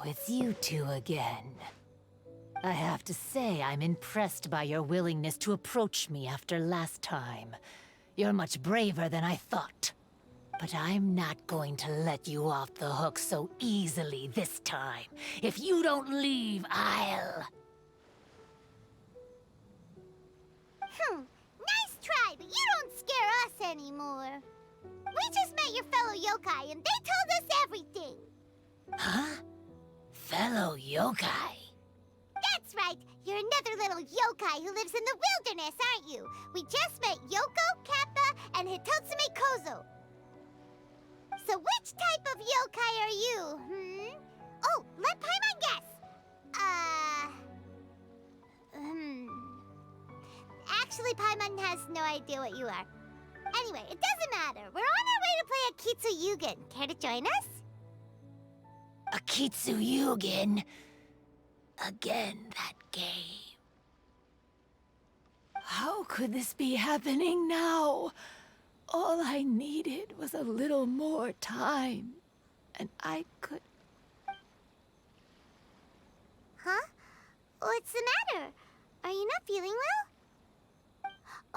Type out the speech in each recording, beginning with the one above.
it's you two again. I have to say, I'm impressed by your willingness to approach me after last time. You're much braver than I thought. But I'm not going to let you off the hook so easily this time. If you don't leave, I'll... Nice try, but you don't scare us anymore. We just met your fellow yokai, and they told us everything. Huh? Fellow yokai? That's right. You're another little yokai who lives in the wilderness, aren't you? We just met Yoko, Kappa, and Hitotsume Kozo. So which type of yokai are you, Oh, let Paimon guess. Actually, Paimon has no idea what you are. Anyway, it doesn't matter. We're on our way to play Akitsu Yugen. Care to join us? Akitsu Yugen? Again, that game. How could this be happening now? All I needed was a little more time, and I could... Huh? What's the matter? Are you not feeling well?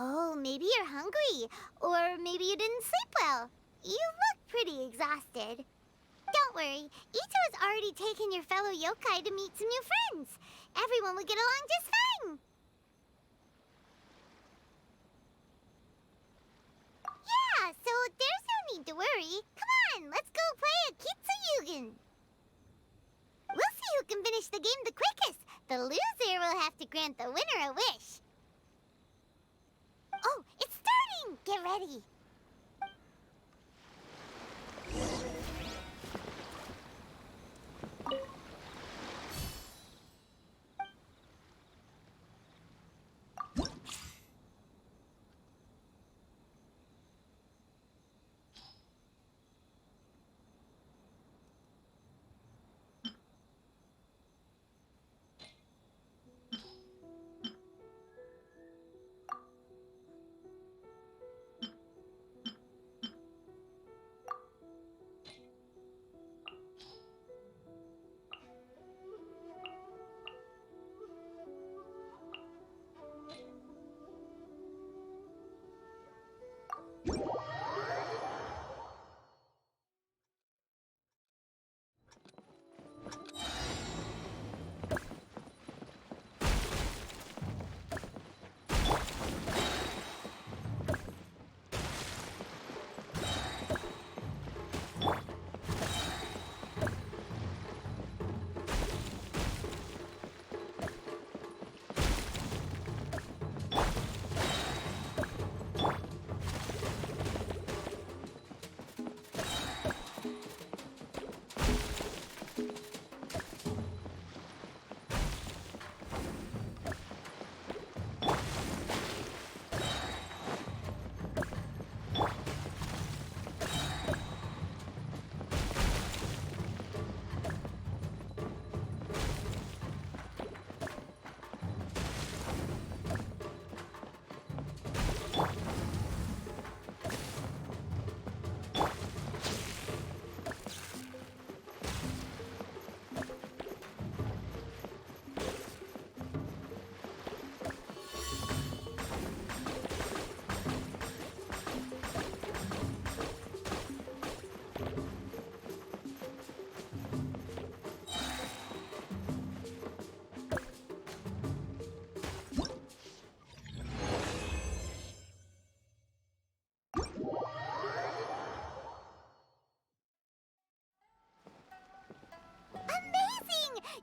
Oh, maybe you're hungry. Or maybe you didn't sleep well. You look pretty exhausted. Don't worry. Ito has already taken your fellow yokai to meet some new friends. Everyone will get along just fine. Yeah, so there's no need to worry. Come on, let's go play Akitsu Yugen. We'll see who can finish the game the quickest. The loser will have to grant the winner a wish. Oh, it's starting! Get ready.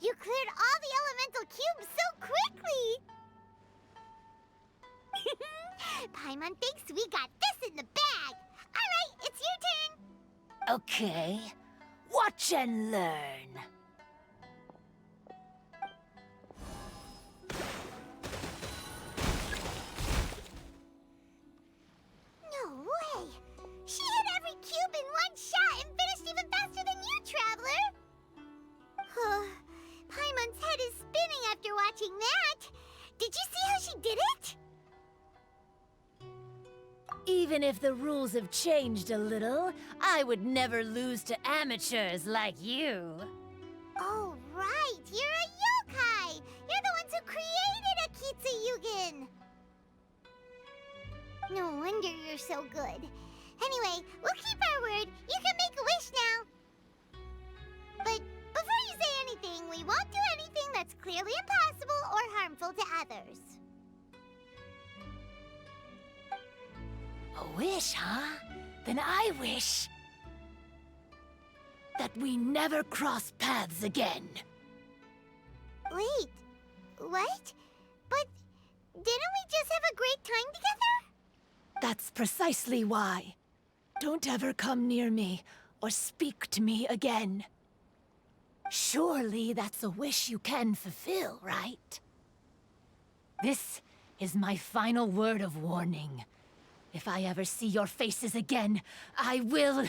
You cleared all the elemental cubes so quickly! Paimon thinks we got this in the bag! Alright, it's your turn! Okay. Watch and learn. No way! She hit every cube in one shot and finished even faster than you, Traveler! Paimon's head is spinning after watching that! Did you see how she did it? Even if the rules have changed a little, I would never lose to amateurs like you. Oh, right! You're a yokai! You're the ones who created Akitsu Yugen! No wonder you're so good. Anyway, we'll keep our word. You can make a wish now. But before you say anything, we won't do anything that's clearly impossible or harmful to others. A wish, huh? Then I wish that we never cross paths again. Wait, what? But didn't we just have a great time together? That's precisely why. Don't ever come near me or speak to me again. Surely that's a wish you can fulfill, right? This is my final word of warning. If I ever see your faces again, I will...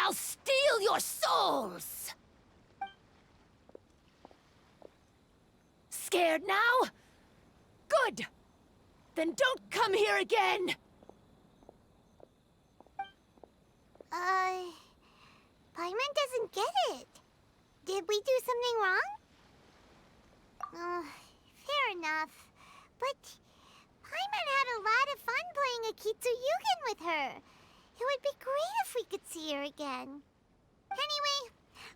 I'll steal your souls! Scared now? Good! Then don't come here again! Paimon doesn't get it. Did we do something wrong? Fair enough. But Paimon had a lot of fun playing Akitsu Yugen with her. It would be great if we could see her again. Anyway,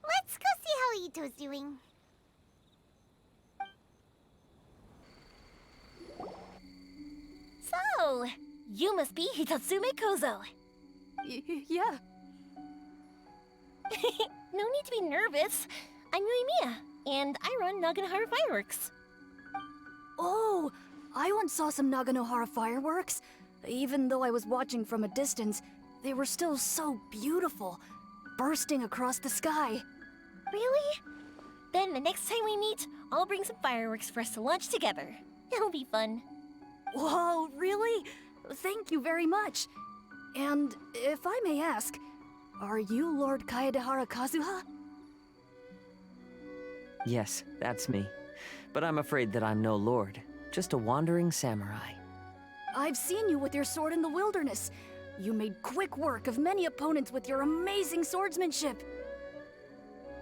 let's go see how Ito's doing. So, you must be Hitatsume Kozo. Yeah. No need to be nervous. I'm Yuimiya, and I run Naganohara Fireworks. Oh, I once saw some Naganohara fireworks. Even though I was watching from a distance, they were still so beautiful, bursting across the sky. Really? Then the next time we meet, I'll bring some fireworks for us to launch together. It'll be fun. Whoa, really? Thank you very much. And if I may ask, are you Lord Kaedehara Kazuha? Yes, that's me. But I'm afraid that I'm no lord, just a wandering samurai. I've seen you with your sword in the wilderness. You made quick work of many opponents with your amazing swordsmanship.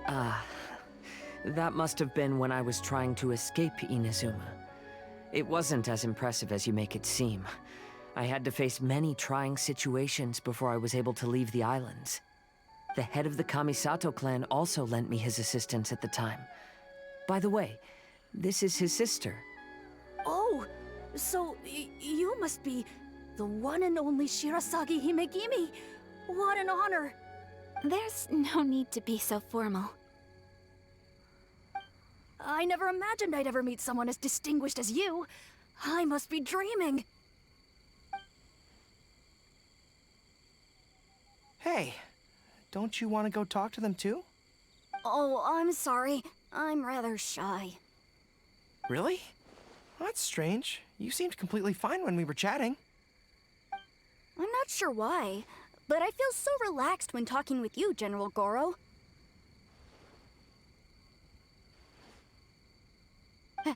That must have been when I was trying to escape Inazuma. It wasn't as impressive as you make it seem. I had to face many trying situations before I was able to leave the islands. The head of the Kamisato clan also lent me his assistance at the time. By the way, this is his sister. Oh, so you must be the one and only Shirasagi Himegimi. What an honor. There's no need to be so formal. I never imagined I'd ever meet someone as distinguished as you. I must be dreaming. Hey, don't you want to go talk to them too? Oh, I'm sorry. I'm rather shy. Really? Well, that's strange. You seemed completely fine when we were chatting. I'm not sure why, but I feel so relaxed when talking with you, General Goro.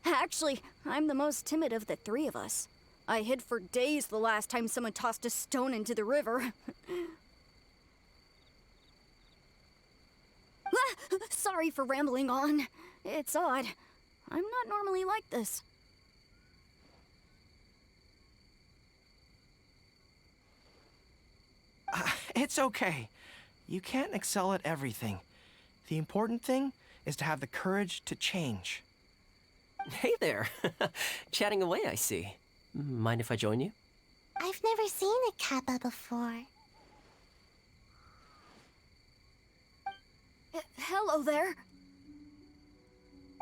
Actually, I'm the most timid of the three of us. I hid for days the last time someone tossed a stone into the river. Sorry for rambling on. It's odd. I'm not normally like this. It's okay. You can't excel at everything. The important thing is to have the courage to change. Hey there. Chatting away, I see. Mind if I join you? I've never seen a kappa before. Hello there.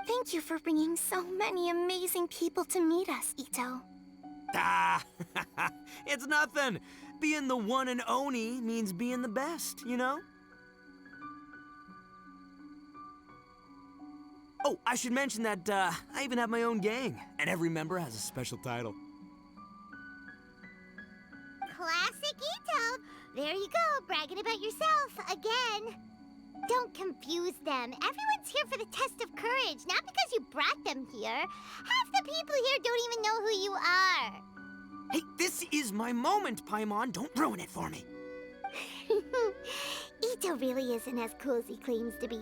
Thank you for bringing so many amazing people to meet us, Ito. Ah, it's nothing. Being the one and Oni means being the best, you know? Oh, I should mention that I even have my own gang, and every member has a special title. Classic Ito! There you go, bragging about yourself again. Don't confuse them. Everyone's here for the test of courage, not because you brought them here. Half the people here don't even know who you are. Hey, this is my moment, Paimon. Don't ruin it for me. Ito really isn't as cool as he claims to be.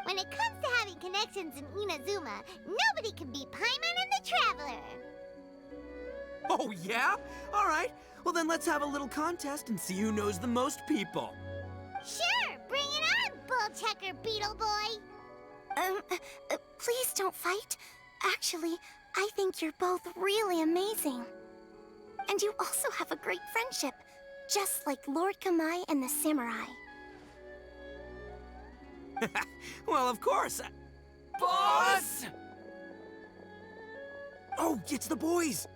When it comes to having connections in Inazuma, nobody can beat Paimon and the Traveler. Oh, yeah? All right. Well, then let's have a little contest and see who knows the most people. Sure, bring it on, Bull Checker Beetle Boy. Please don't fight. Actually, I think you're both really amazing. And you also have a great friendship, just like Lord Kamai and the Samurai. Well, of course. Boss! Oh, it's the boys!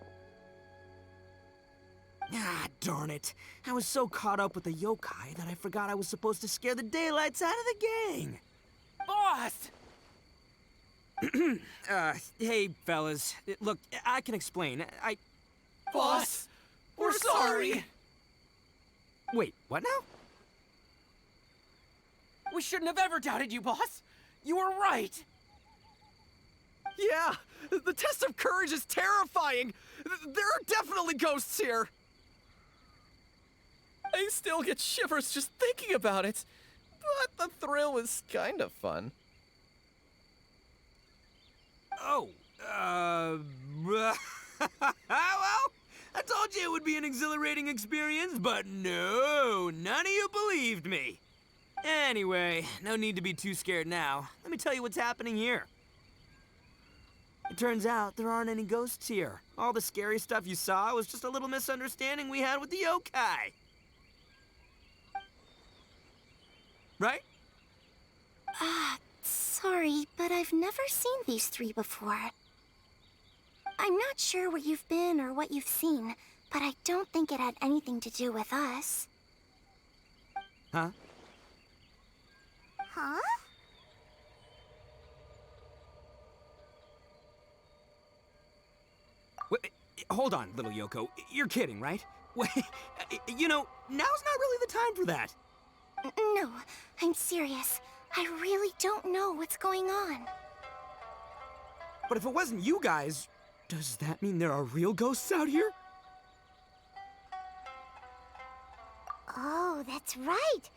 Ah, darn it. I was so caught up with the yokai that I forgot I was supposed to scare the daylights out of the gang. Boss! Hey, fellas. Look, I can explain. Boss, we're sorry. Wait, what now? We shouldn't have ever doubted you, boss. You were right. Yeah, the test of courage is terrifying. There are definitely ghosts here. I still get shivers just thinking about it. But the thrill was kind of fun. Oh, well, I told you it would be an exhilarating experience, but no, none of you believed me. Anyway, no need to be too scared now. Let me tell you what's happening here. It turns out there aren't any ghosts here. All the scary stuff you saw was just a little misunderstanding we had with the yokai. Right? Sorry, but I've never seen these three before. I'm not sure where you've been or what you've seen, but I don't think it had anything to do with us. Huh? Huh? Wait, hold on, little Yoko. You're kidding, right? Wait, you know, now's not really the time for that. No, I'm serious. I really don't know what's going on. But if it wasn't you guys, does that mean there are real ghosts out here? Oh, that's right.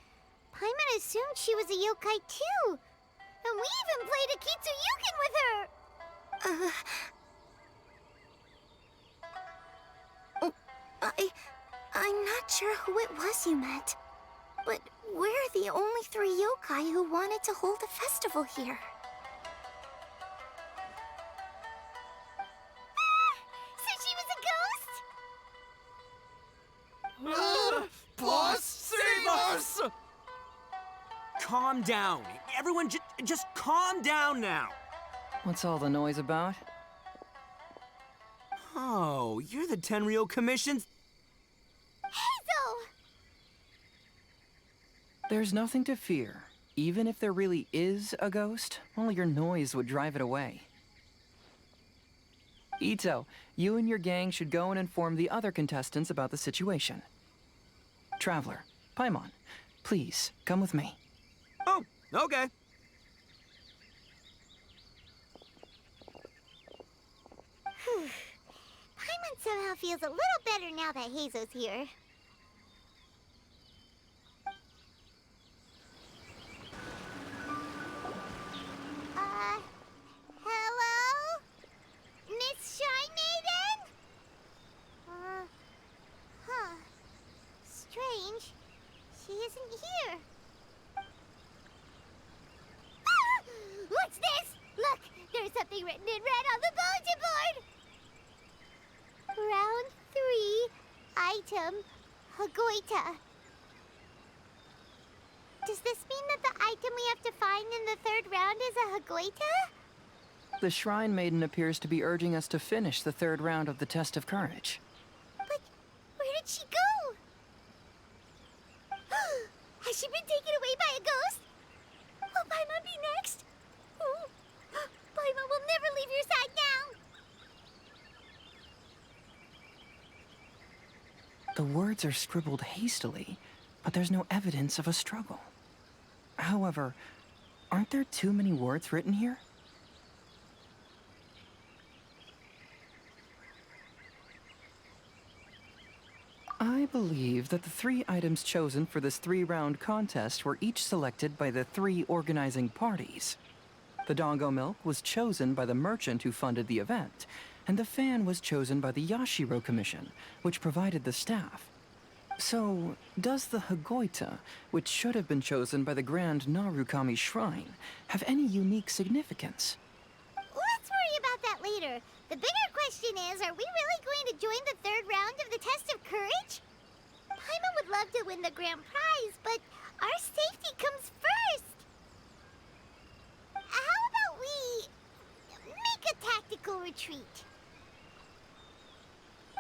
Paimon assumed she was a yokai too. And we even played Akitsu with her. I'm not sure who it was you met. But we're the only three yokai who wanted to hold a festival here. So she was a ghost? Boss, save us! Calm down. Everyone, just calm down now. What's all the noise about? Oh, you're the Tenryou Commission's... Hazel! There's nothing to fear. Even if there really is a ghost, all your noise would drive it away. Ito, you and your gang should go and inform the other contestants about the situation. Traveler, Paimon, please, come with me. Oh, okay. Paimon somehow feels a little better now that Hazo's here. Hello? Miss Shy Maiden? Huh. Strange. She isn't here. Ah! What's this? Look, there's something written in red on the bulletin board. Round 3, item, Hagoita. Does this mean that the item we have to find in the 3rd round is a Hagoita? The Shrine Maiden appears to be urging us to finish the 3rd round of the Test of Courage. But where did she go? Has she been taken away by a ghost? Will Paimon be next? Oh, Paimon will never leave your side now. The words are scribbled hastily, but there's no evidence of a struggle. However, aren't there too many words written here? I believe that the 3 items chosen for this 3-round contest were each selected by the 3 organizing parties. The Dongo Milk was chosen by the merchant who funded the event, and the fan was chosen by the Yashiro Commission, which provided the staff. So, does the Hagoita, which should have been chosen by the Grand Narukami Shrine, have any unique significance? Let's worry about that later. The bigger question is, are we really going to join the 3rd round of the Test of Courage? Paimon would love to win the grand prize, but our safety comes first. How about we make a tactical retreat?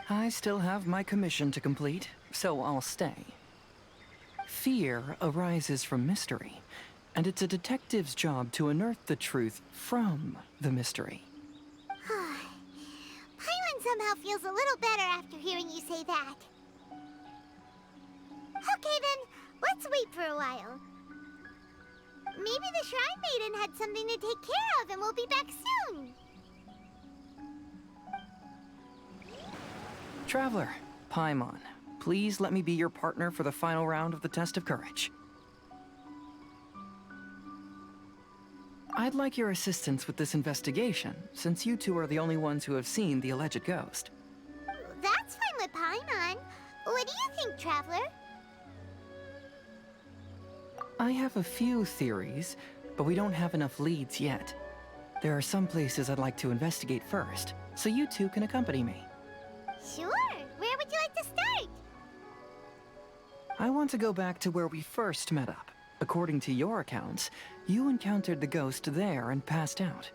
I still have my commission to complete, so I'll stay. Fear arises from mystery, and it's a detective's job to unearth the truth from the mystery. Paimon somehow feels a little better after hearing you say that. Okay then, let's wait for a while. Maybe the Shrine Maiden had something to take care of and we'll be back soon. Traveler, Paimon, please let me be your partner for the final round of the Test of Courage. I'd like your assistance with this investigation, since you two are the only ones who have seen the alleged ghost. That's fine with Paimon. What do you think, Traveler? I have a few theories, but we don't have enough leads yet. There are some places I'd like to investigate first, so you two can accompany me. Sure. Where would you like to start? I want to go back to where we first met up. According to your accounts, you encountered the ghost there and passed out.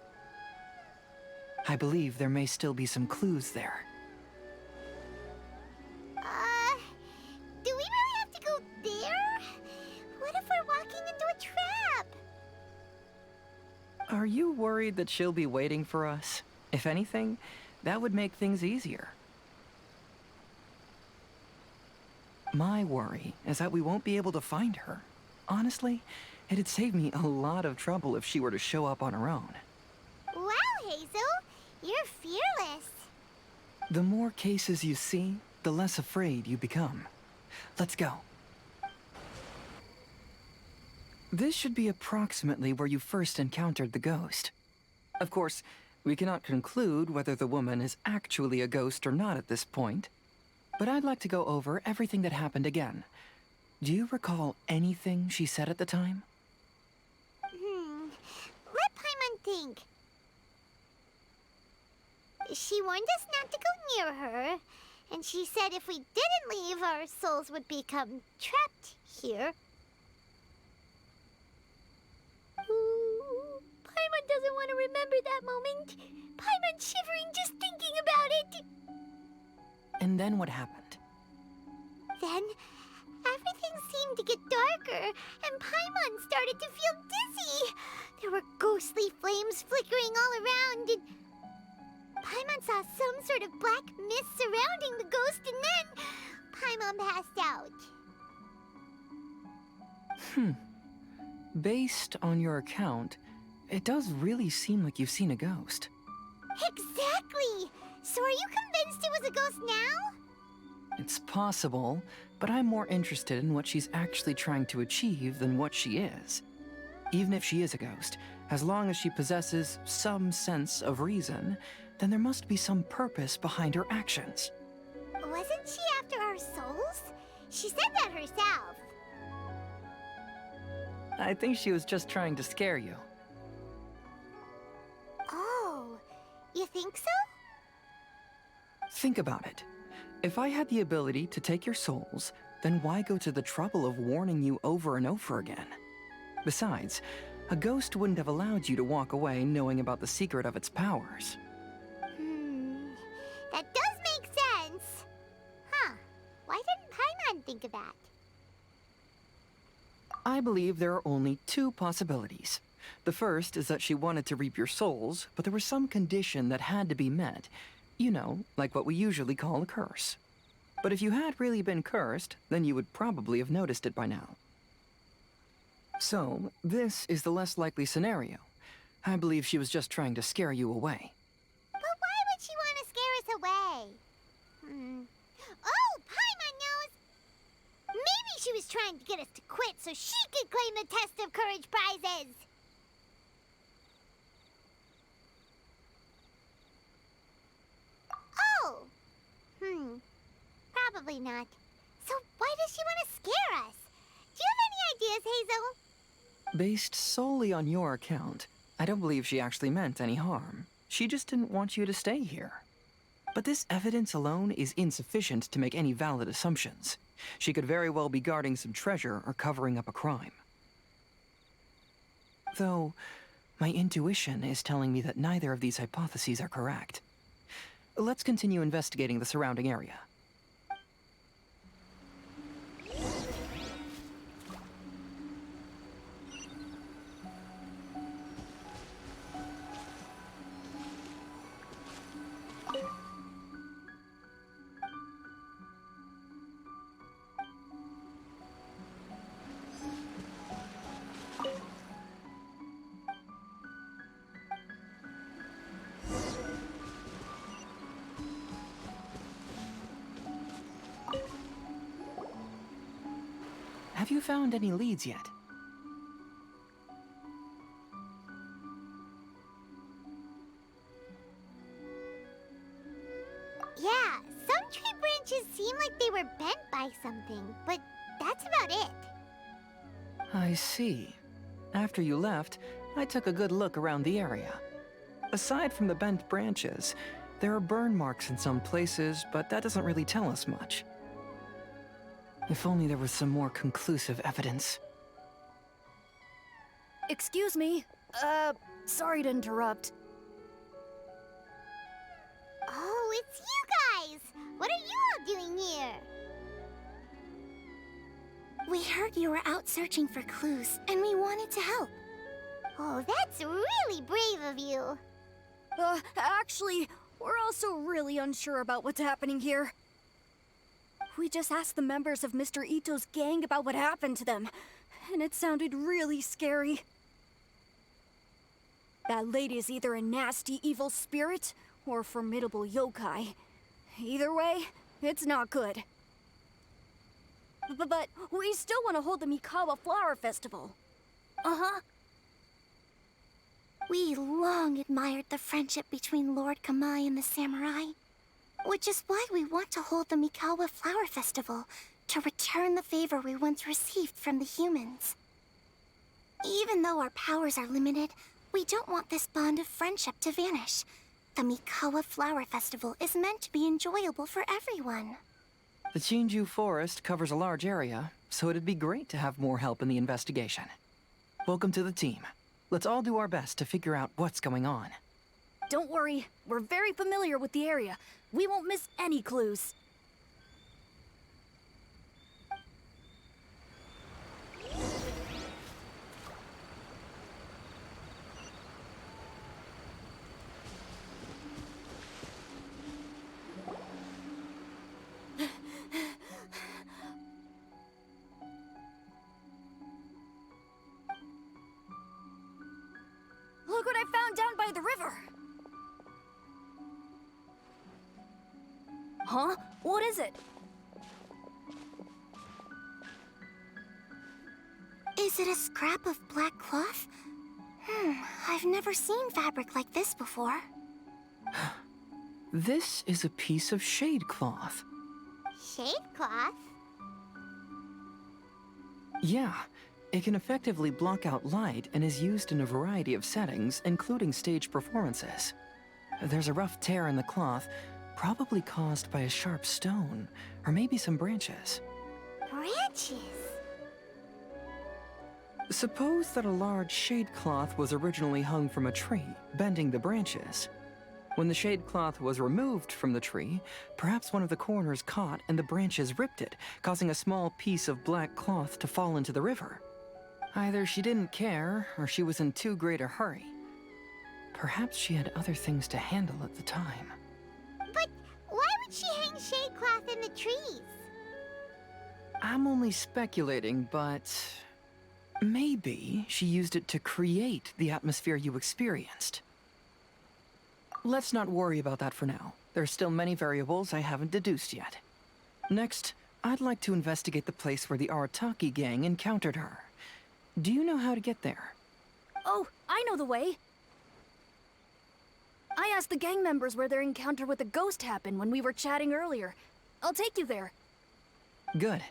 I believe there may still be some clues there. Do we really have to go there? What if we're walking into a trap? Are you worried that she'll be waiting for us? If anything, that would make things easier. My worry is that we won't be able to find her. Honestly, it'd save me a lot of trouble if she were to show up on her own. Wow, Hazel! You're fearless. The more cases you see, the less afraid you become. Let's go. This should be approximately where you first encountered the ghost. Of course, we cannot conclude whether the woman is actually a ghost or not at this point, but I'd like to go over everything that happened again. Do you recall anything she said at the time? Let Paimon think. She warned us not to go near her, and she said if we didn't leave, our souls would become trapped here. Ooh, Paimon doesn't want to remember that moment. Paimon's shivering just thinking about it. And then what happened? Then, everything seemed to get darker, and Paimon started to feel dizzy. There were ghostly flames flickering all around, and Paimon saw some sort of black mist surrounding the ghost, and then Paimon passed out. Based on your account, it does really seem like you've seen a ghost. Exactly! So are you convinced it was a ghost now? It's possible, but I'm more interested in what she's actually trying to achieve than what she is. Even if she is a ghost, as long as she possesses some sense of reason, then there must be some purpose behind her actions. Wasn't she after our souls? She said that herself. I think she was just trying to scare you. Oh, you think so? Think about it. If I had the ability to take your souls, then why go to the trouble of warning you over and over again? Besides, a ghost wouldn't have allowed you to walk away knowing about the secret of its powers. That does make sense. Huh. Why didn't Paimon think of that? I believe there are only 2 possibilities. The first is that she wanted to reap your souls, but there was some condition that had to be met. You know, like what we usually call a curse. But if you had really been cursed, then you would probably have noticed it by now. So, this is the less likely scenario. I believe she was just trying to scare you away. But why would she want to scare us away? Oh, Paimon knows! trying to get us to quit so she could claim the Test of Courage prizes. Oh. Probably not. So why does she want to scare us? Do you have any ideas, Hazel? Based solely on your account, I don't believe she actually meant any harm. She just didn't want you to stay here. But this evidence alone is insufficient to make any valid assumptions. She could very well be guarding some treasure or covering up a crime. Though, my intuition is telling me that neither of these hypotheses are correct. Let's continue investigating the surrounding area. Have you found any leads yet? Yeah, some tree branches seem like they were bent by something, but that's about it. I see. After you left, I took a good look around the area. Aside from the bent branches, there are burn marks in some places, but that doesn't really tell us much. If only there was some more conclusive evidence. Excuse me. Sorry to interrupt. Oh, it's you guys! What are you all doing here? We heard you were out searching for clues, and we wanted to help. Oh, that's really brave of you. Actually, we're also really unsure about what's happening here. We just asked the members of Mr. Ito's gang about what happened to them, and it sounded really scary. That lady is either a nasty evil spirit or a formidable yokai. Either way, it's not good. But we still want to hold the Mikawa Flower Festival. Uh-huh. We long admired the friendship between Lord Kamai and the samurai, which is why we want to hold the Mikawa Flower Festival, to return the favor we once received from the humans. Even though our powers are limited, we don't want this bond of friendship to vanish. The Mikawa Flower Festival is meant to be enjoyable for everyone. The Chinju Forest covers a large area, so it'd be great to have more help in the investigation. Welcome to the team. Let's all do our best to figure out what's going on. Don't worry, we're very familiar with the area. We won't miss any clues. Look what I found down by the river! Huh? What is it? Is it a scrap of black cloth? I've never seen fabric like this before. This is a piece of shade cloth. Shade cloth? Yeah, it can effectively block out light and is used in a variety of settings, including stage performances. There's a rough tear in the cloth, probably caused by a sharp stone, or maybe some branches. Branches? Suppose that a large shade cloth was originally hung from a tree, bending the branches. When the shade cloth was removed from the tree, perhaps one of the corners caught and the branches ripped it, causing a small piece of black cloth to fall into the river. Either she didn't care, or she was in too great a hurry. Perhaps she had other things to handle at the time. But why would she hang shade cloth in the trees? I'm only speculating, but maybe she used it to create the atmosphere you experienced. Let's not worry about that for now. There are still many variables I haven't deduced yet. Next, I'd like to investigate the place where the Arataki gang encountered her. Do you know how to get there? Oh, I know the way. I asked the gang members where their encounter with the ghost happened when we were chatting earlier. I'll take you there. Good.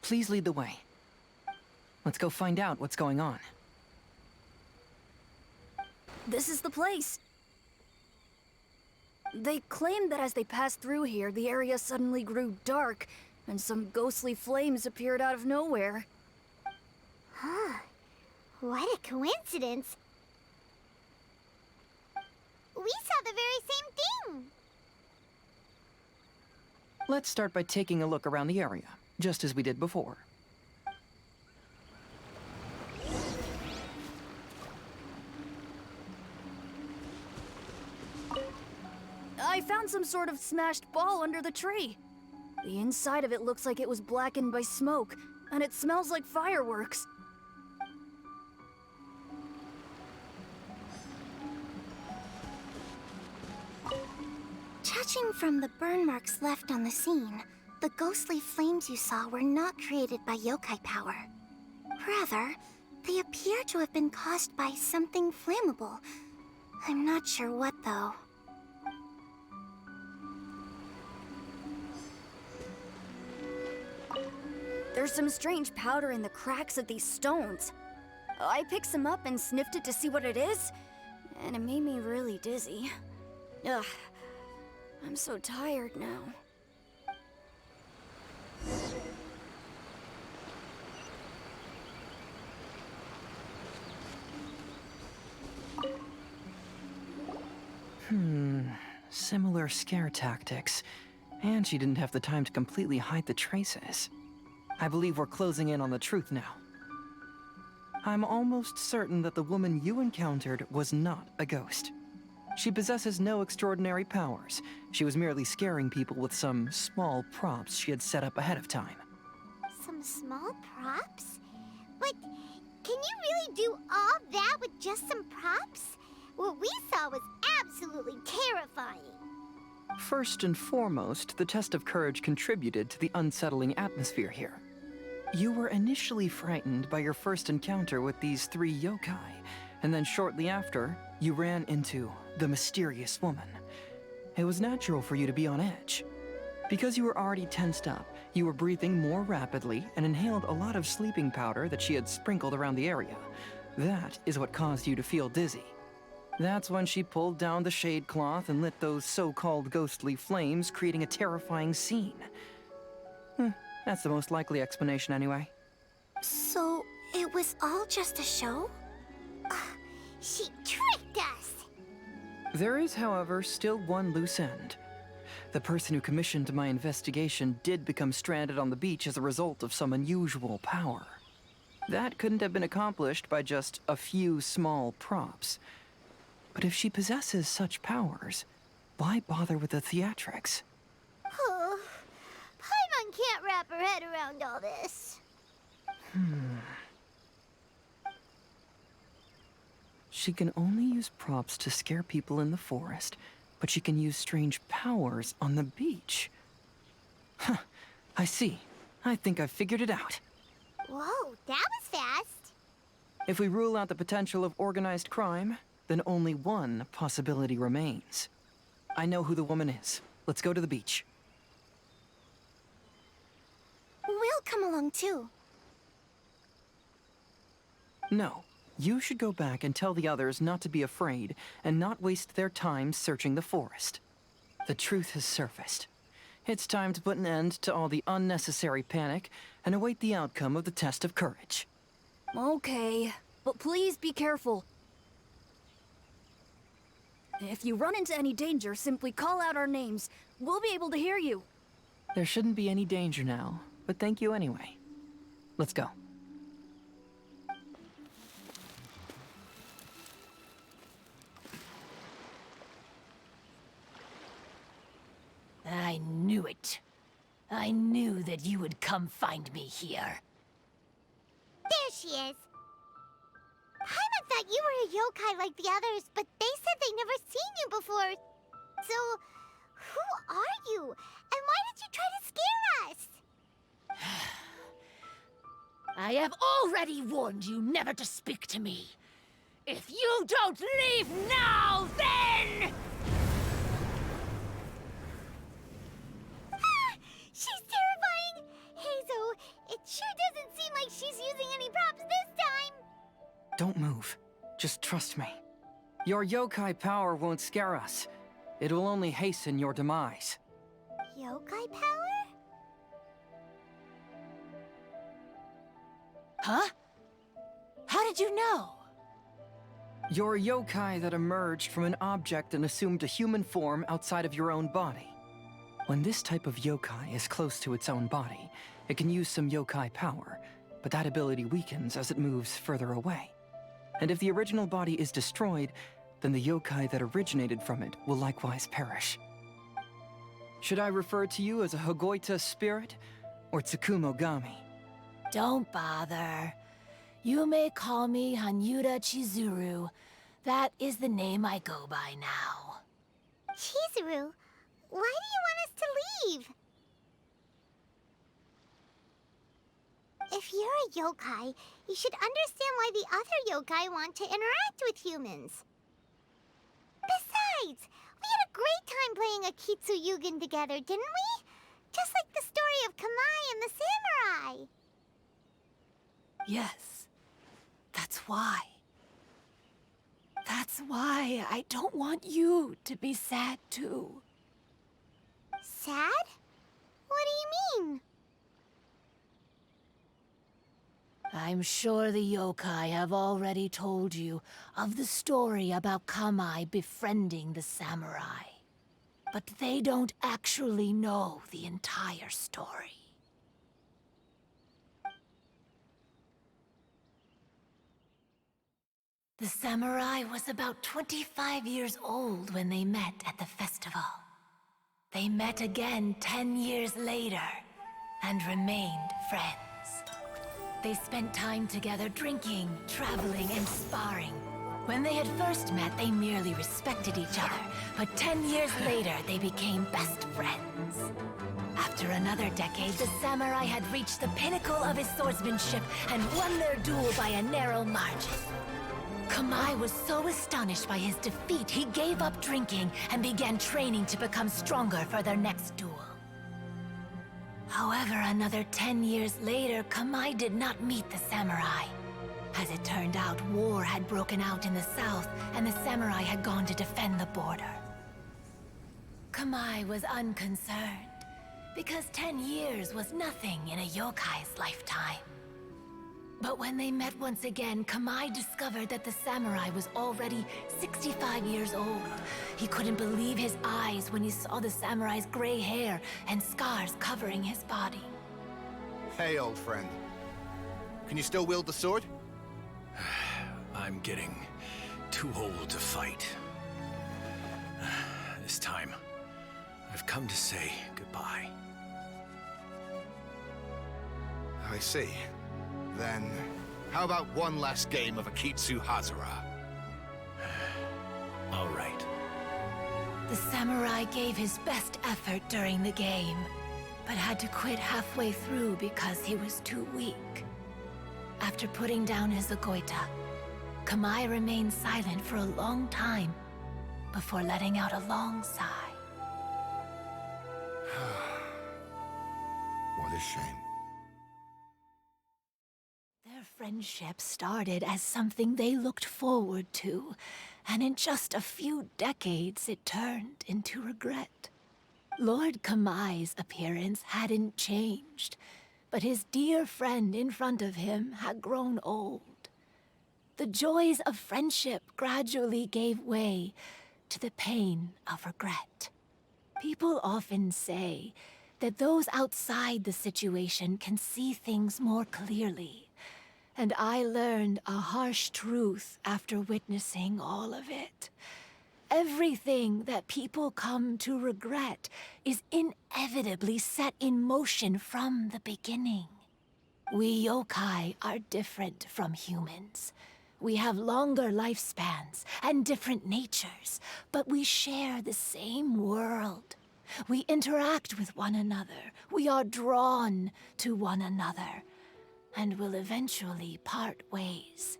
Please lead the way. Let's go find out what's going on. This is the place. They claimed that as they passed through here, the area suddenly grew dark, and some ghostly flames appeared out of nowhere. Huh. What a coincidence. We saw the very same thing. Let's start by taking a look around the area, just as we did before. I found some sort of smashed ball under the tree. The inside of it looks like it was blackened by smoke, and it smells like fireworks. Judging from the burn marks left on the scene, the ghostly flames you saw were not created by yokai power. Rather, they appear to have been caused by something flammable. I'm not sure what, though. There's some strange powder in the cracks of these stones. I picked some up and sniffed it to see what it is, and it made me really dizzy. Ugh, I'm so tired now. Similar scare tactics. And she didn't have the time to completely hide the traces. I believe we're closing in on the truth now. I'm almost certain that the woman you encountered was not a ghost. She possesses no extraordinary powers. She was merely scaring people with some small props she had set up ahead of time. Some small props? But can you really do all that with just some props? What we saw was absolutely terrifying. First and foremost, the test of courage contributed to the unsettling atmosphere here. You were initially frightened by your first encounter with these three yokai, and then shortly after, you ran into the mysterious woman. It was natural for you to be on edge. Because you were already tensed up, you were breathing more rapidly and inhaled a lot of sleeping powder that she had sprinkled around the area. That is what caused you to feel dizzy. That's when she pulled down the shade cloth and lit those so-called ghostly flames, creating a terrifying scene. That's the most likely explanation anyway. So, it was all just a show? She tricked us. There is, however, still one loose end. The person who commissioned my investigation did become stranded on the beach as a result of some unusual power. That couldn't have been accomplished by just a few small props. But if she possesses such powers, why bother with the theatrics? Paimon can't wrap her head around all this. She can only use props to scare people in the forest, but she can use strange powers on the beach. Huh, I see. I think I've figured it out. Whoa, that was fast. If we rule out the potential of organized crime, then only one possibility remains. I know who the woman is. Let's go to the beach. We'll come along too. No. You should go back and tell the others not to be afraid and not waste their time searching the forest. The truth has surfaced. It's time to put an end to all the unnecessary panic and await the outcome of the test of courage. Okay, but please be careful. If you run into any danger, simply call out our names. We'll be able to hear you. There shouldn't be any danger now, but thank you anyway. Let's go. I knew it. I knew that you would come find me here. There she is. Paimon thought you were a yokai like the others, but they said they'd never seen you before. So, who are you? And why did you try to scare us? I have already warned you never to speak to me. If you don't leave now, then... She's terrifying! Hazel, it sure doesn't seem like she's using any props this time! Don't move. Just trust me. Your yokai power won't scare us. It will only hasten your demise. Yokai power? Huh? How did you know? You're a yokai that emerged from an object and assumed a human form outside of your own body. When this type of yokai is close to its own body, it can use some yokai power, but that ability weakens as it moves further away. And if the original body is destroyed, then the yokai that originated from it will likewise perish. Should I refer to you as a Hagoita spirit or Tsukumogami? Don't bother. You may call me Hanyuda Chizuru. That is the name I go by now. Chizuru, why do you want us to leave? If you're a yokai, you should understand why the other yokai want to interact with humans. Besides, we had a great time playing Akitsu Yugen together, didn't we? Just like the story of Kamai and the samurai. Yes, that's why. That's why I don't want you to be sad too. Sad? What do you mean? I'm sure the yokai have already told you of the story about Kamai befriending the samurai. But they don't actually know the entire story. The samurai was about 25 years old when they met at the festival. They met again 10 years later and remained friends. They spent time together drinking, traveling, and sparring. When they had first met, they merely respected each other, but 10 years later, they became best friends. After another decade, the samurai had reached the pinnacle of his swordsmanship and won their duel by a narrow margin. Kamai was so astonished by his defeat, he gave up drinking and began training to become stronger for their next duel. However, another 10 years later, Kamai did not meet the samurai. As it turned out, war had broken out in the south, and the samurai had gone to defend the border. Kamai was unconcerned, because 10 years was nothing in a yokai's lifetime. But when they met once again, Kamai discovered that the samurai was already 65 years old. He couldn't believe his eyes when he saw the samurai's gray hair and scars covering his body. Hey, old friend. Can you still wield the sword? I'm getting too old to fight. This time, I've come to say goodbye. I see. Then, how about one last game of Akitsu Hazara? All right. The samurai gave his best effort during the game, but had to quit halfway through because he was too weak. After putting down his Agoita, Kamai remained silent for a long time before letting out a long sigh. What a shame. Their friendship started as something they looked forward to, and in just a few decades it turned into regret. Lord Kamai's appearance hadn't changed, but his dear friend in front of him had grown old. The joys of friendship gradually gave way to the pain of regret. People often say that those outside the situation can see things more clearly. And I learned a harsh truth after witnessing all of it. Everything that people come to regret is inevitably set in motion from the beginning. We yokai are different from humans. We have longer lifespans and different natures, but we share the same world. We interact with one another. We are drawn to one another. and will eventually part ways.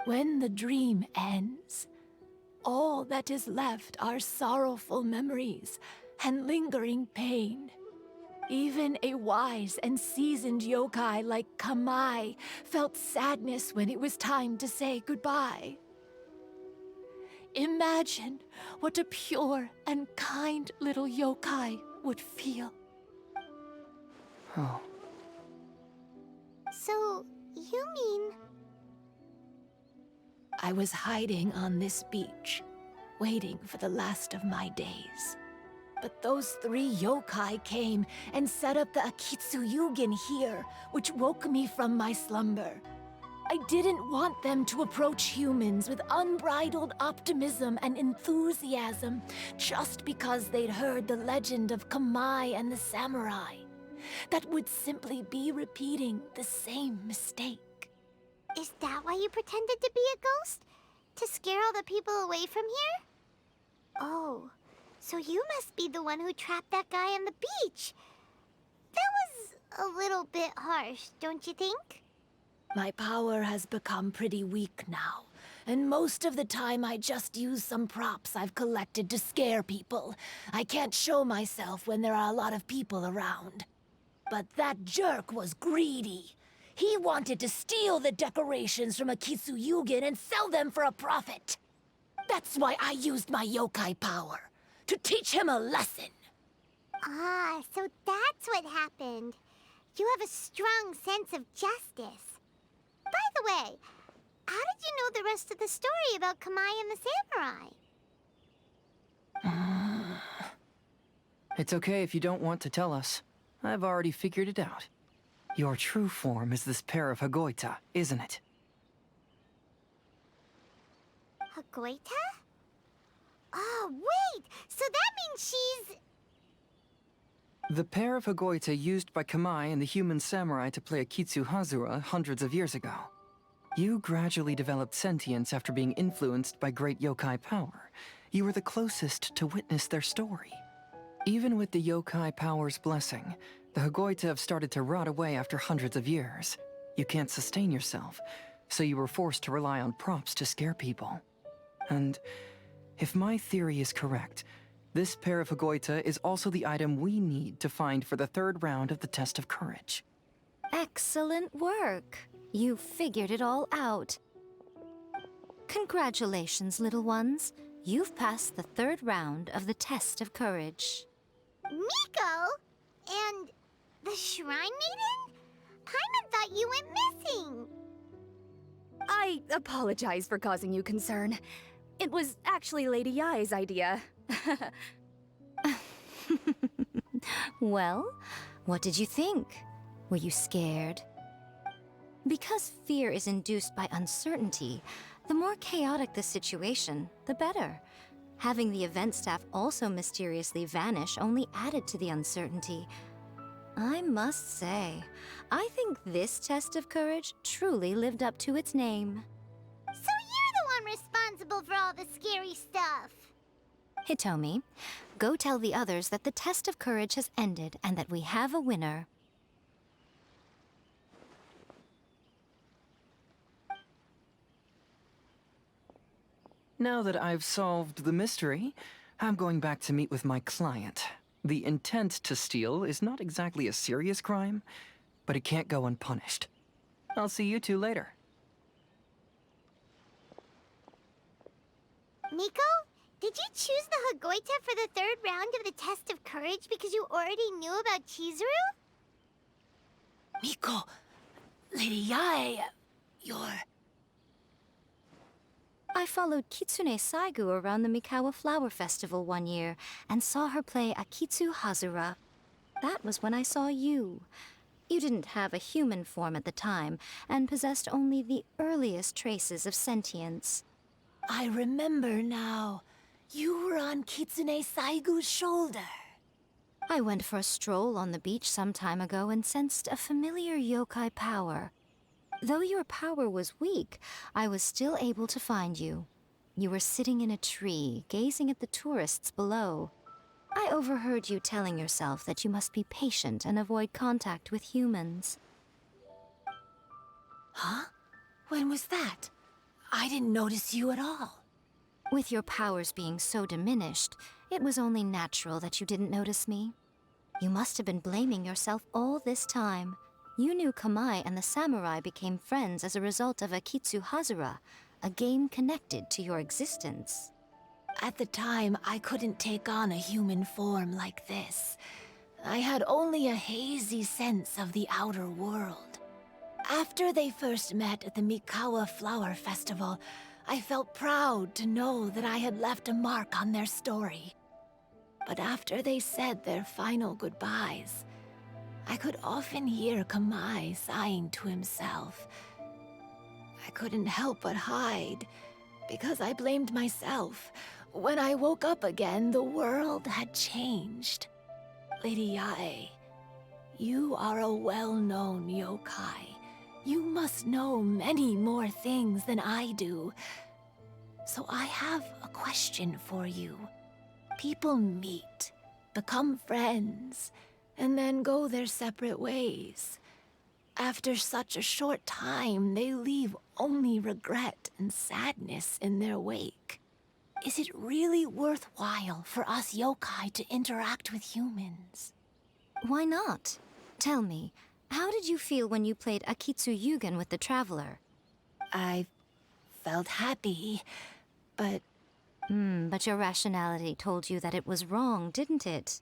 When the dream ends, all that is left are sorrowful memories and lingering pain. Even a wise and seasoned yokai like Kamai felt sadness when it was time to say goodbye. Imagine what a pure and kind little yokai would feel. Oh. So, you mean... I was hiding on this beach, waiting for the last of my days. But those 3 yokai came and set up the Akitsu here, which woke me from my slumber. I didn't want them to approach humans with unbridled optimism and enthusiasm just because they'd heard the legend of Kamai and the samurai. That would simply be repeating the same mistake. Is that why you pretended to be a ghost? To scare all the people away from here? Oh, so you must be the one who trapped that guy on the beach. That was a little bit harsh, don't you think? My power has become pretty weak now, and most of the time I just use some props I've collected to scare people. I can't show myself when there are a lot of people around. But that jerk was greedy. He wanted to steal the decorations from Akitsu and sell them for a profit. That's why I used my yokai power, to teach him a lesson. Ah, so that's what happened. You have a strong sense of justice. By the way, how did you know the rest of the story about Kamai and the samurai? It's okay if you don't want to tell us. I've already figured it out. Your true form is this pair of Hagoita, isn't it? Hagoita? Oh, wait! So that means she's... The pair of Hagoita used by Kamai and the human samurai to play Akitsu hundreds of years ago. You gradually developed sentience after being influenced by great yokai power. You were the closest to witness their story. Even with the yokai power's blessing, the Hagoita have started to rot away after hundreds of years. You can't sustain yourself, so you were forced to rely on props to scare people. And if my theory is correct, this pair of Hagoita is also the item we need to find for the 3rd round of the test of courage. Excellent work. You figured it all out. Congratulations, little ones. You've passed the 3rd round of the test of courage. Miko? And the Shrine Maiden? Paimon thought you went missing. I apologize for causing you concern. It was actually Lady Yai's idea. Well, what did you think? Were you scared? Because fear is induced by uncertainty, the more chaotic the situation, the better. Having the event staff also mysteriously vanish only added to the uncertainty. I must say, I think this test of courage truly lived up to its name. So you're the one responsible for all the scary stuff. Hitomi, go tell the others that the test of courage has ended and that we have a winner. Now that I've solved the mystery, I'm going back to meet with my client. The intent to steal is not exactly a serious crime, but it can't go unpunished. I'll see you two later. Miko, did you choose the Hagoita for the 3rd round of the test of courage because you already knew about Chizuru? Miko, Lady Yai, you're... I followed Kitsune Saigu around the Mikawa Flower Festival one year and saw her play Akitsu Hazura. That was when I saw you. You didn't have a human form at the time and possessed only the earliest traces of sentience. I remember now. You were on Kitsune Saigu's shoulder. I went for a stroll on the beach some time ago and sensed a familiar yokai power. Though your power was weak, I was still able to find you. You were sitting in a tree, gazing at the tourists below. I overheard you telling yourself that you must be patient and avoid contact with humans. Huh? When was that? I didn't notice you at all. With your powers being so diminished, it was only natural that you didn't notice me. You must have been blaming yourself all this time. You knew Kamai and the samurai became friends as a result of Akitsu Hazura, a game connected to your existence. At the time, I couldn't take on a human form like this. I had only a hazy sense of the outer world. After they first met at the Mikawa Flower Festival, I felt proud to know that I had left a mark on their story. But after they said their final goodbyes, I could often hear Kamai sighing to himself. I couldn't help but hide, because I blamed myself. When I woke up again, the world had changed. Lady Yae, you are a well-known yokai. You must know many more things than I do. So I have a question for you. People meet, become friends, and then go their separate ways. After such a short time, they leave only regret and sadness in their wake. Is it really worthwhile for us yokai to interact with humans? Why not? Tell me, how did you feel when you played Akitsu Yugen with the Traveler? I felt happy, but... But your rationality told you that it was wrong, didn't it?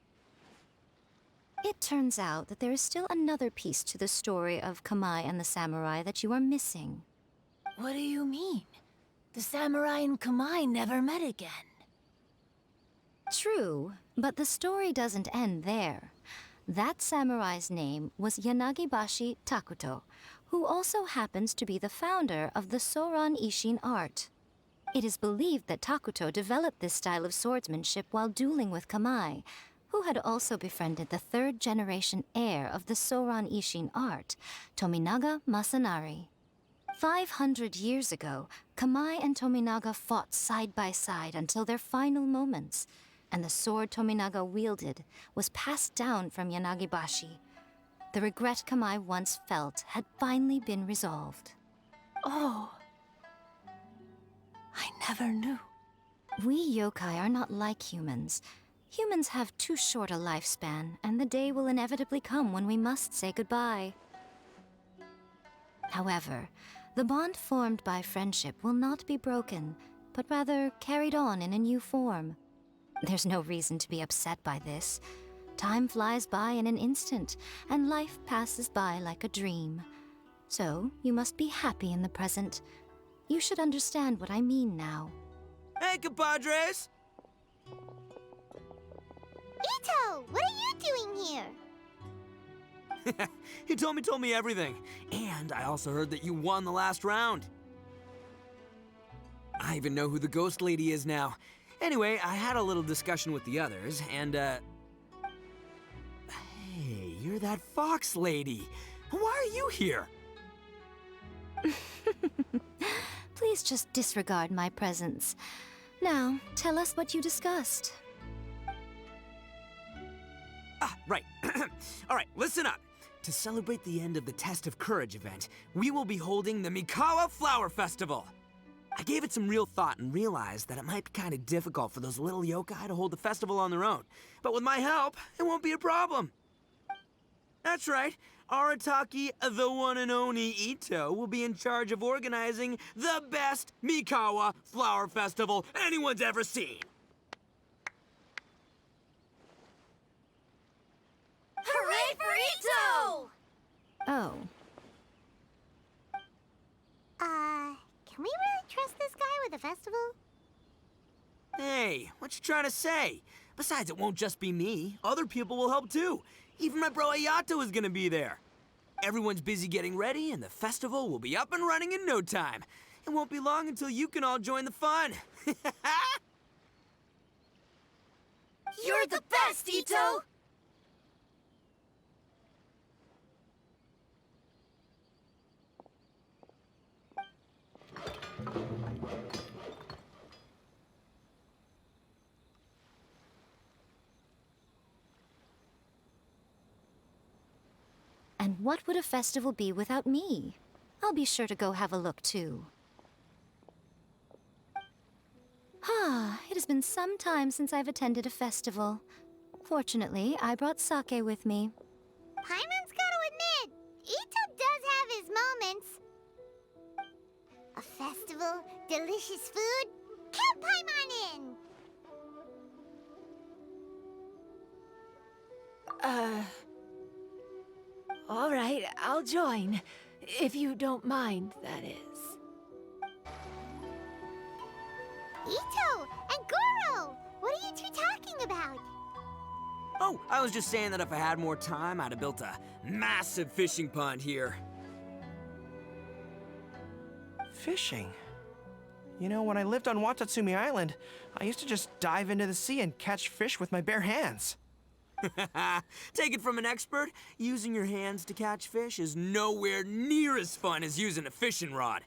It turns out that there is still another piece to the story of Kamai and the samurai that you are missing. What do you mean? The samurai and Kamai never met again. True, but the story doesn't end there. That samurai's name was Yanagibashi Takuto, who also happens to be the founder of the Soran Ishin art. It is believed that Takuto developed this style of swordsmanship while dueling with Kamai, who had also befriended the third-generation heir of the Soran Ishin art, Tominaga Masanari. 500 years ago, Kamai and Tominaga fought side by side until their final moments, and the sword Tominaga wielded was passed down from Yanagibashi. The regret Kamai once felt had finally been resolved. Oh. I never knew. We yokai are not like humans. Humans have too short a lifespan, and the day will inevitably come when we must say goodbye. However, the bond formed by friendship will not be broken, but rather carried on in a new form. There's no reason to be upset by this. Time flies by in an instant, and life passes by like a dream. So, you must be happy in the present. You should understand what I mean now. Hey, compadres! Ito, what are you doing here? He told me everything. And I also heard that you won the last round. I even know who the ghost lady is now. Anyway, I had a little discussion with the others, and, Hey, you're that fox lady. Why are you here? Please just disregard my presence. Now, tell us what you discussed. Ah, right. All right, listen up. To celebrate the end of the Test of Courage event, we will be holding the Mikawa Flower Festival. I gave it some real thought and realized that it might be kind of difficult for those little yokai to hold the festival on their own. But with my help, it won't be a problem. That's right. Arataki, the one and only Ito, will be in charge of organizing the best Mikawa Flower Festival anyone's ever seen. Hooray for Ito! Oh. Can we really trust this guy with a festival? Hey, what you trying to say? Besides, it won't just be me. Other people will help too. Even my bro Ayato is gonna be there. Everyone's busy getting ready, and the festival will be up and running in no time. It won't be long until you can all join the fun. You're the best, Ito! And what would a festival be without me? I'll be sure to go have a look too. It has been some time since I've attended a festival. Fortunately, I brought sake with me. Paimon's gotta admit, Ito does have his moments. A festival, delicious food, count Paimon in! All right, I'll join. If you don't mind, that is. Ito and Goro! What are you two talking about? Oh, I was just saying that if I had more time, I'd have built a massive fishing pond here. Fishing? You know, when I lived on Watatsumi Island, I used to just dive into the sea and catch fish with my bare hands. Take it from an expert, using your hands to catch fish is nowhere near as fun as using a fishing rod.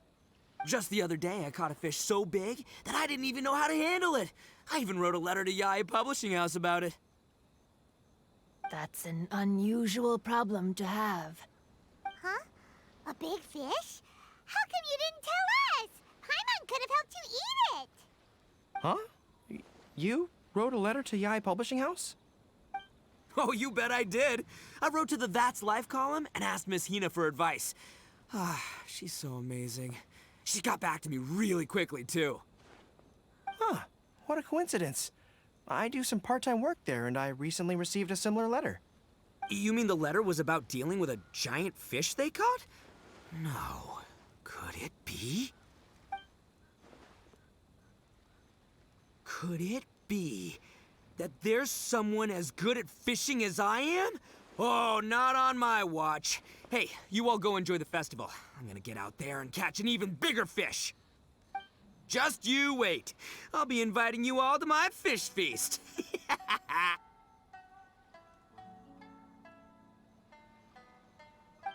Just the other day, I caught a fish so big that I didn't even know how to handle it. I even wrote a letter to Yae Publishing House about it. That's an unusual problem to have. Huh? A big fish? How come you didn't tell us? Paimon could have helped you eat it! Huh? You wrote a letter to Yae Publishing House? Oh, you bet I did. I wrote to the That's Life column and asked Miss Hina for advice. She's so amazing. She got back to me really quickly, too. Huh, what a coincidence. I do some part-time work there, and I recently received a similar letter. You mean the letter was about dealing with a giant fish they caught? No. Could it be? Could it be that there's someone as good at fishing as I am? Oh, not on my watch. Hey, you all go enjoy the festival. I'm gonna get out there and catch an even bigger fish. Just you wait. I'll be inviting you all to my fish feast.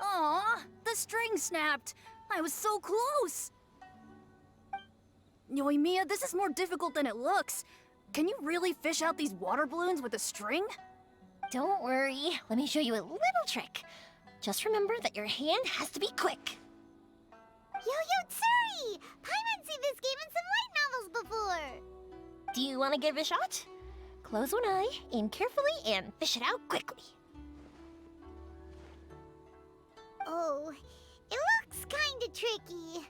Aw, the string snapped. I was so close. Yoimiya, this is more difficult than it looks. Can you really fish out these water balloons with a string? Don't worry. Let me show you a little trick. Just remember that your hand has to be quick. Yo-Yo Tsuri! Paimon's seen this game in some light novels before! Do you want to give it a shot? Close one eye, aim carefully, and fish it out quickly. Oh, it looks kinda tricky.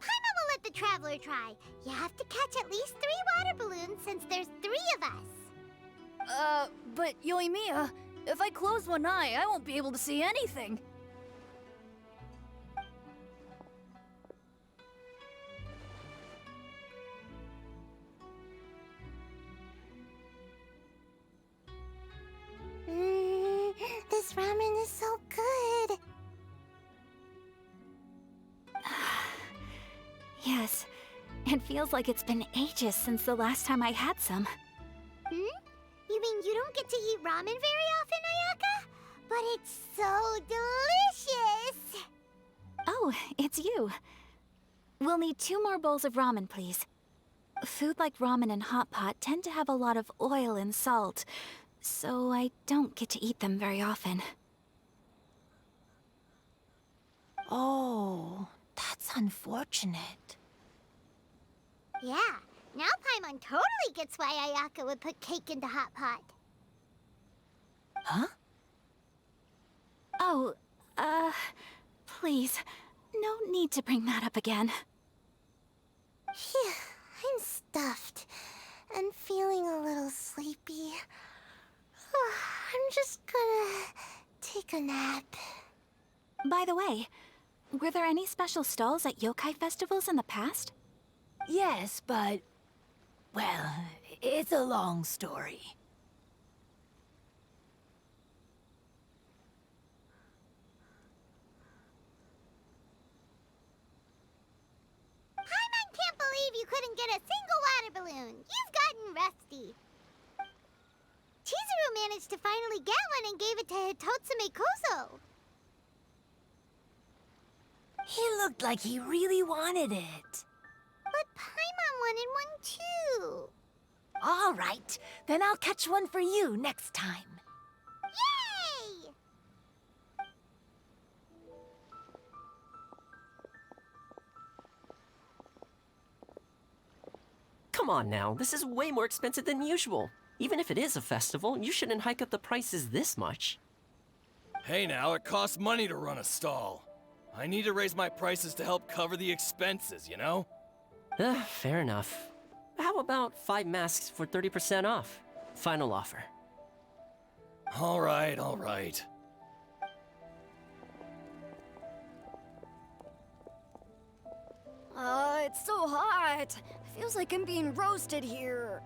Paimon will let the traveler try. You have to catch at least 3 water balloons since there's 3 of us. But Yoimiya, if I close one eye, I won't be able to see anything. This ramen is so good. Yes, it feels like it's been ages since the last time I had some. You mean you don't get to eat ramen very often, Ayaka? But it's so delicious! Oh, it's you. We'll need 2 more bowls of ramen, please. Food like ramen and hot pot tend to have a lot of oil and salt, so I don't get to eat them very often. Oh, that's unfortunate. Yeah, now Paimon totally gets why Ayaka would put cake into hot pot. Huh? Oh, please, no need to bring that up again. Phew, I'm stuffed and feeling a little sleepy. I'm just gonna take a nap. By the way, were there any special stalls at yokai festivals in the past? Yes, but... well, it's a long story. Paimon can't believe you couldn't get a single water balloon. You've gotten rusty. Chizuru managed to finally get one and gave it to Hitotsume Kozo. He looked like he really wanted it. But Paimon wanted one too. All right, then I'll catch one for you next time. Yay! Come on now, this is way more expensive than usual. Even if it is a festival, you shouldn't hike up the prices this much. Hey now, it costs money to run a stall. I need to raise my prices to help cover the expenses, you know? Fair enough. How about 5 masks for 30% off? Final offer. All right, all right. It's so hot. Feels like I'm being roasted here.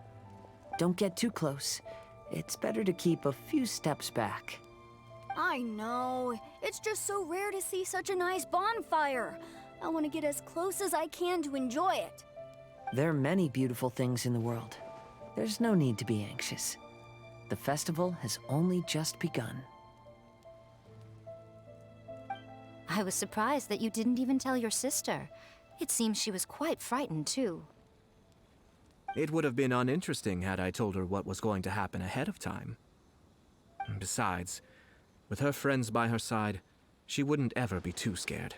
Don't get too close. It's better to keep a few steps back. I know. It's just so rare to see such a nice bonfire. I want to get as close as I can to enjoy it. There are many beautiful things in the world. There's no need to be anxious. The festival has only just begun. I was surprised that you didn't even tell your sister. It seems she was quite frightened, too. It would have been uninteresting had I told her what was going to happen ahead of time. Besides, with her friends by her side, she wouldn't ever be too scared.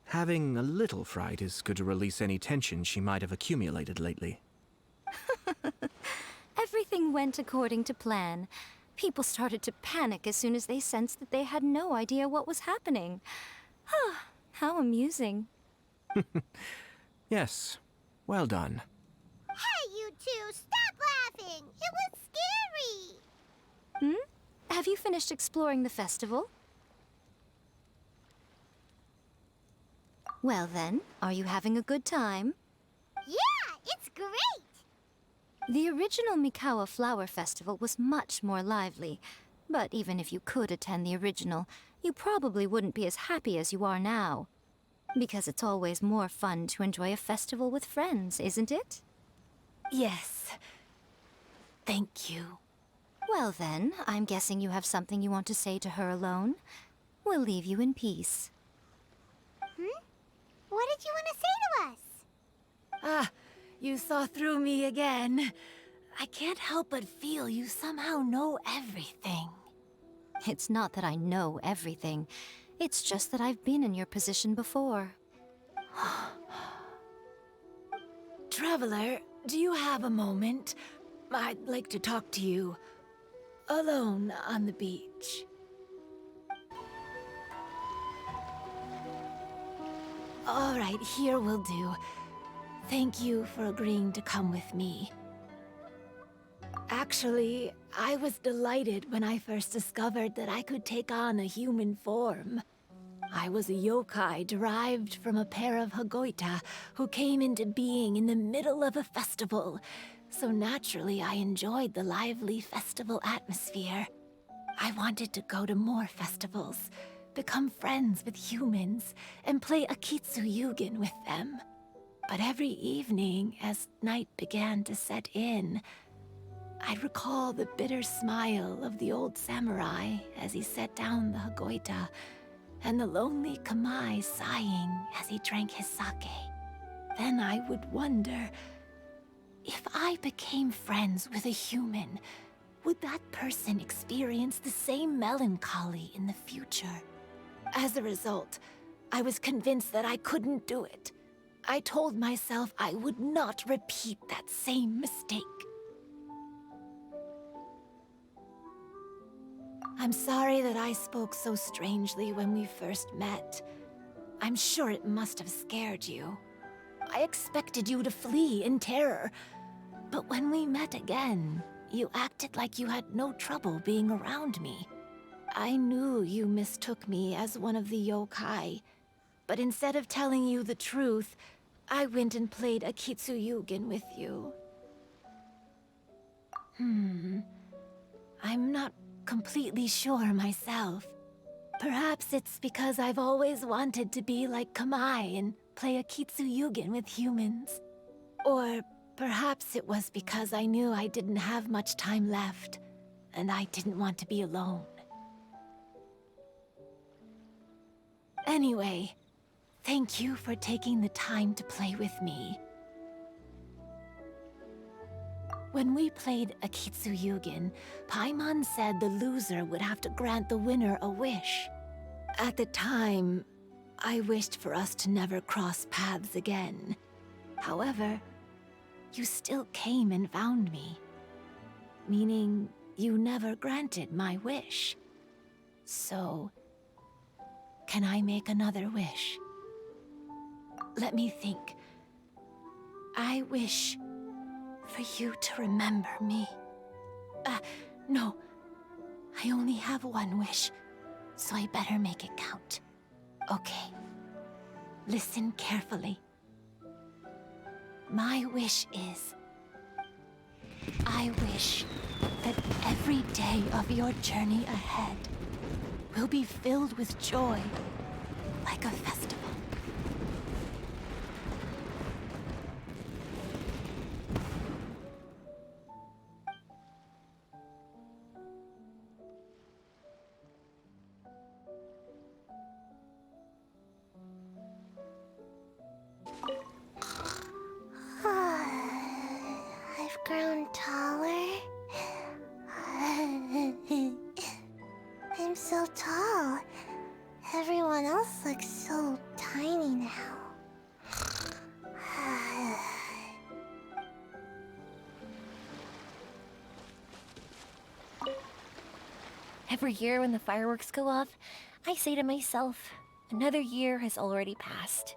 Having a little fright is good to release any tension she might have accumulated lately. Everything went according to plan. People started to panic as soon as they sensed that they had no idea what was happening. How amusing. Yes, well done. Hey, you two, stop laughing! It was scary! Have you finished exploring the festival? Well then, are you having a good time? Yeah, it's great! The original Mikawa Flower Festival was much more lively, but even if you could attend the original, you probably wouldn't be as happy as you are now. Because it's always more fun to enjoy a festival with friends, isn't it? Yes. Thank you. Well then, I'm guessing you have something you want to say to her alone. We'll leave you in peace. What did you want to say to us? You saw through me again. I can't help but feel you somehow know everything. It's not that I know everything. It's just that I've been in your position before. Traveler, do you have a moment? I'd like to talk to you. Alone on the beach. All right, here will do. Thank you for agreeing to come with me. Actually, I was delighted when I first discovered that I could take on a human form. I was a yokai derived from a pair of Hagoita who came into being in the middle of a festival, so naturally I enjoyed the lively festival atmosphere. I wanted to go to more festivals, become friends with humans, and play Akitsu Yugen with them. But every evening, as night began to set in, I'd recall the bitter smile of the old samurai as he set down the Hagoita, and the lonely Kamai sighing as he drank his sake. Then I would wonder, if I became friends with a human, would that person experience the same melancholy in the future? As a result, I was convinced that I couldn't do it. I told myself I would not repeat that same mistake. I'm sorry that I spoke so strangely when we first met. I'm sure it must have scared you. I expected you to flee in terror. But when we met again, you acted like you had no trouble being around me. I knew you mistook me as one of the yokai, but instead of telling you the truth, I went and played Akitsu Yugen with you. I'm not completely sure myself. Perhaps it's because I've always wanted to be like Kamai and play Akitsu Yugen with humans. Or perhaps it was because I knew I didn't have much time left, and I didn't want to be alone. Anyway, thank you for taking the time to play with me. When we played Akitsu Yugen, Paimon said the loser would have to grant the winner a wish. At the time, I wished for us to never cross paths again. However, you still came and found me. Meaning, you never granted my wish. So, can I make another wish? Let me think. I wish for you to remember me. No. I only have one wish, so I better make it count. Okay. Listen carefully. My wish is... I wish that every day of your journey ahead will be filled with joy, like a festival. I've grown taller. I'm so tall. Everyone else looks so tiny now. Every year when the fireworks go off, I say to myself, another year has already passed.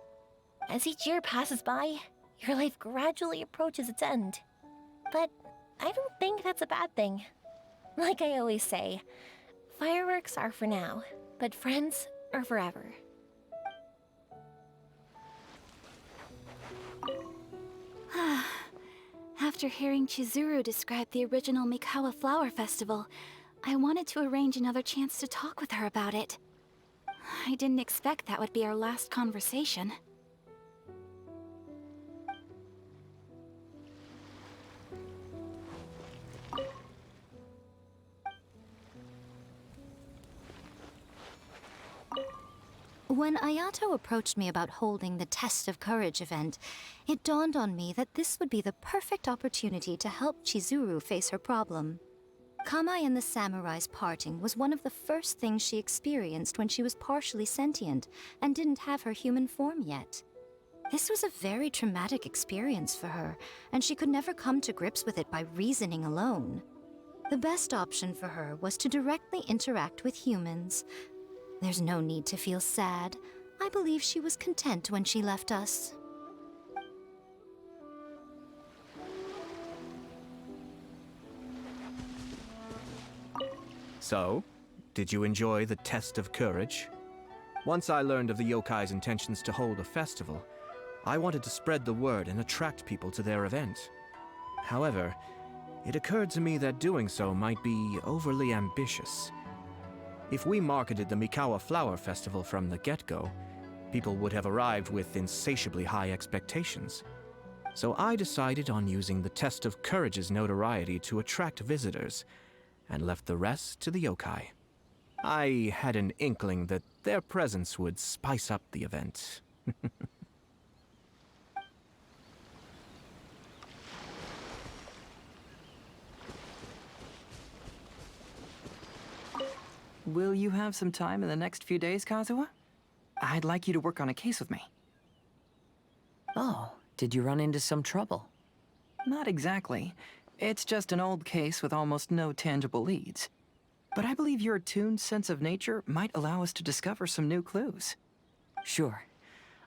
As each year passes by, your life gradually approaches its end. But I don't think that's a bad thing. Like I always say, fireworks are for now, but friends are forever. After hearing Chizuru describe the original Mikawa Flower Festival, I wanted to arrange another chance to talk with her about it. I didn't expect that would be our last conversation. When Ayato approached me about holding the Test of Courage event, it dawned on me that this would be the perfect opportunity to help Chizuru face her problem. Kamai and the samurai's parting was one of the first things she experienced when she was partially sentient and didn't have her human form yet. This was a very traumatic experience for her, and she could never come to grips with it by reasoning alone. The best option for her was to directly interact with humans. There's no need to feel sad. I believe she was content when she left us. So, did you enjoy the Test of Courage? Once I learned of the yokai's intentions to hold a festival, I wanted to spread the word and attract people to their event. However, it occurred to me that doing so might be overly ambitious. If we marketed the Mikawa Flower Festival from the get-go, people would have arrived with insatiably high expectations. So I decided on using the Test of Courage's notoriety to attract visitors, and left the rest to the yokai. I had an inkling that their presence would spice up the event. Will you have some time in the next few days, Kazuha? I'd like you to work on a case with me. Oh, did you run into some trouble? Not exactly. It's just an old case with almost no tangible leads. But I believe your attuned sense of nature might allow us to discover some new clues. Sure.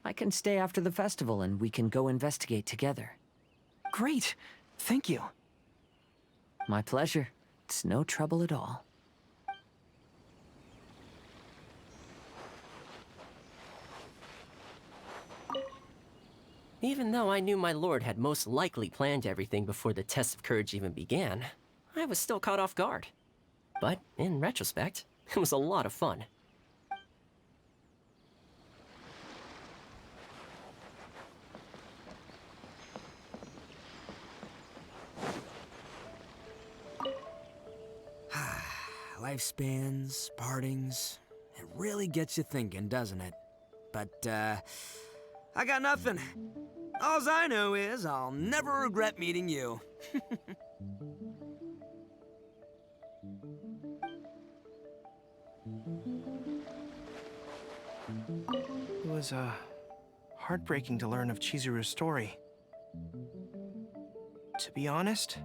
I can stay after the festival and we can go investigate together. Great! Thank you. My pleasure. It's no trouble at all. Even though I knew my lord had most likely planned everything before the Test of Courage even began, I was still caught off guard. But in retrospect, it was a lot of fun. Lifespans, partings, it really gets you thinking, doesn't it? But, I got nothing. Alls I know is I'll never regret meeting you. It was, heartbreaking to learn of Chizuru's story. To be honest,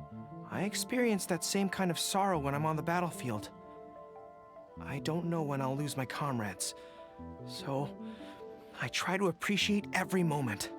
I experience that same kind of sorrow when I'm on the battlefield. I don't know when I'll lose my comrades, so I try to appreciate every moment.